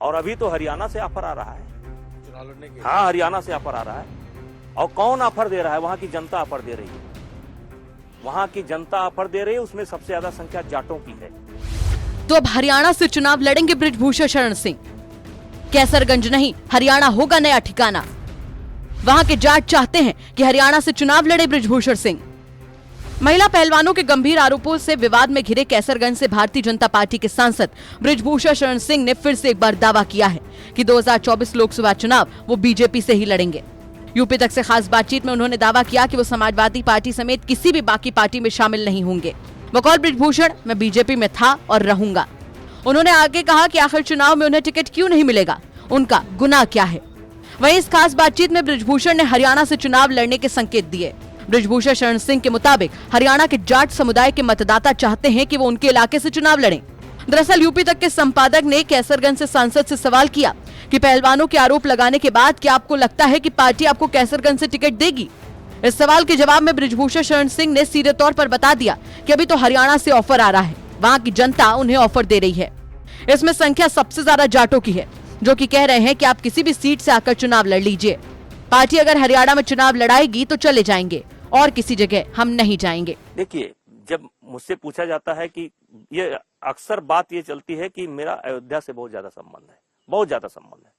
और अभी तो हरियाणा से ऑफर आ रहा है चुनाव लड़ने के। हाँ, हरियाणा से ऑफर आ रहा है। और कौन ऑफर दे रहा है? वहां की जनता ऑफर दे रही है। वहां की जनता ऑफर दे रही है, उसमें सबसे ज्यादा संख्या जाटों की है। तो अब हरियाणा से चुनाव लड़ेंगे बृजभूषण शरण सिंह। कैसरगंज नहीं, हरियाणा होगा नया ठिकाना। वहां के जाट चाहते हैं कि हरियाणा से चुनाव लड़े बृजभूषण सिंह। महिला पहलवानों के गंभीर आरोपों से विवाद में घिरे कैसरगंज से भारतीय जनता पार्टी के सांसद बृजभूषण शरण सिंह ने फिर से एक बार दावा किया है कि 2024 लोकसभा चुनाव वो बीजेपी से ही लड़ेंगे। यूपी तक से खास बातचीत में उन्होंने दावा किया कि वो समाजवादी पार्टी समेत किसी भी बाकी पार्टी में शामिल नहीं होंगे। बकौल बृजभूषण, मैं बीजेपी में था और रहूंगा। उन्होंने आगे कहा कि आखिर चुनाव में उन्हें टिकट क्यों नहीं मिलेगा, उनका गुनाह क्या है। वहीं इस खास बातचीत में बृजभूषण ने हरियाणा से चुनाव लड़ने के संकेत दिए। बृजभूषण शरण सिंह के मुताबिक हरियाणा के जाट समुदाय के मतदाता चाहते हैं कि वो उनके इलाके से चुनाव लड़ें। दरअसल यूपी तक के संपादक ने कैसरगंज से सांसद से सवाल किया कि पहलवानों के आरोप लगाने के बाद क्या आपको लगता है कि पार्टी आपको कैसरगंज से टिकट देगी? इस सवाल के जवाब में बृजभूषण शरण सिंह ने सीधे तौर पर बता दिया कि अभी तो हरियाणा से ऑफर आ रहा है, वहां की जनता उन्हें ऑफर दे रही है। इसमें संख्या सबसे ज्यादा जाटों की है, जो कि कह रहे हैं कि आप किसी भी सीट से आकर चुनाव लड़ लीजिए। पार्टी अगर हरियाणा में चुनाव लड़ाएगी तो चले जाएंगे और किसी जगह हम नहीं जाएंगे। देखिए, जब मुझसे पूछा जाता है कि ये अक्सर बात ये चलती है कि मेरा अयोध्या से बहुत ज्यादा संबंध है, बहुत ज्यादा संबंध है।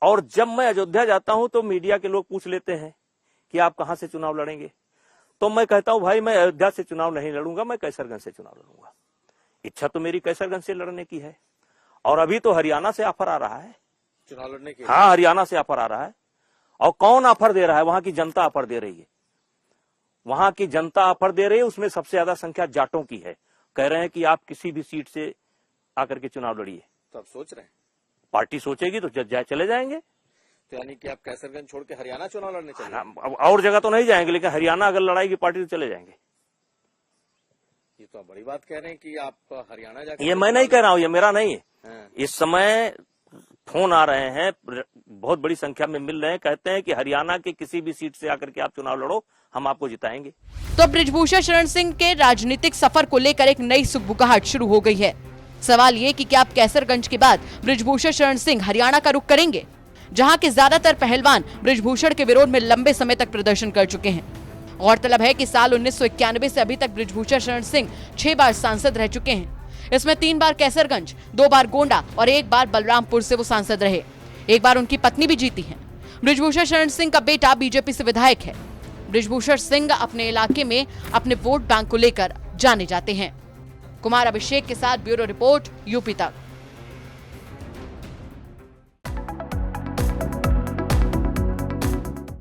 और जब मैं अयोध्या जाता हूं तो मीडिया के लोग पूछ लेते हैं कि आप कहां से चुनाव लड़ेंगे, तो मैं कहता हूं भाई मैं अयोध्या से चुनाव नहीं लड़ूंगा, मैं कैसरगंज से चुनाव लड़ूंगा। इच्छा तो मेरी कैसरगंज से लड़ने की है। और अभी तो हरियाणा से ऑफर आ रहा है चुनाव लड़ने के। हाँ, हरियाणा से ऑफर आ रहा है। और कौन ऑफर दे रहा है? वहां की जनता ऑफर दे रही है। वहां की जनता ऑफर दे रही है, उसमें सबसे ज्यादा संख्या जाटों की है। कह रहे हैं कि आप किसी भी सीट से आकर के चुनाव लड़िए। तो आप सोच रहे हैं पार्टी सोचेगी तो चले जाएंगे। तो यानी कि आप कैसरगंज छोड़ के हरियाणा चुनाव लड़ने चाहिए। अब और जगह तो नहीं जाएंगे, लेकिन हरियाणा अगर लड़ाई की पार्टी तो चले जाएंगे। ये तो आप बड़ी बात कह रहे हैं कि आप हरियाणा जाके। ये मैं नहीं कह रहा हूँ, ये मेरा नहीं है। हाँ। इस समय फोन आ रहे हैं, बहुत बड़ी संख्या में मिल रहे हैं, कहते हैं कि हरियाणा के किसी भी सीट से आकर के आप चुनाव लड़ो, हम आपको जिताएंगे। तो बृजभूषण शरण सिंह के राजनीतिक सफर को लेकर एक नई सुगबुगाहट शुरू हो गई है। सवाल ये कि क्या आप कैसरगंज के बाद बृजभूषण शरण सिंह हरियाणा का रुख करेंगे, जहां के ज्यादातर पहलवान बृजभूषण के विरोध में लंबे समय तक प्रदर्शन कर चुके हैं। गौरतलब है कि साल 1991 से अभी तक बृजभूषण शरण सिंह 6 बार सांसद रह चुके हैं। इसमें 3 बार कैसरगंज, 2 बार गोंडा और 1 बार बलरामपुर से वो सांसद रहे। 1 बार उनकी पत्नी भी जीती है। बृजभूषण शरण सिंह का बेटा बीजेपी से विधायक है। बृजभूषण सिंह अपने इलाके में अपने वोट बैंक को लेकर जाने जाते हैं। कुमार अभिषेक के साथ ब्यूरो रिपोर्ट, यूपी तक।